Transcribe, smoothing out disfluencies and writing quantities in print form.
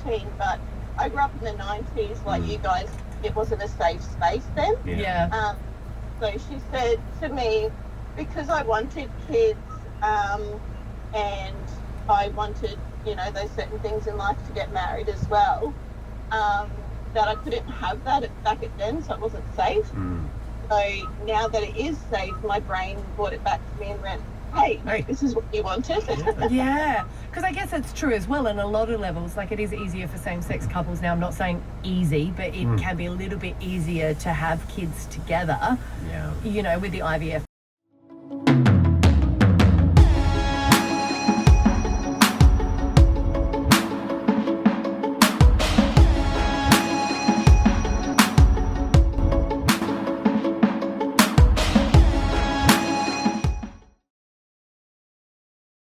18, but I grew up in the 90s, like you guys. It wasn't a safe space then. Yeah. So she said to me, because I wanted kids and I wanted, you know, those certain things in life to get married as well, that I couldn't have that back at then, so it wasn't safe. So now that it is safe, my brain brought it back to me and went, hey, this is what you wanted. Yeah, because I guess it's true as well in a lot of levels. Like, it is easier for same-sex couples now. I'm not saying easy, but it can be a little bit easier to have kids together, you know, with the IVF.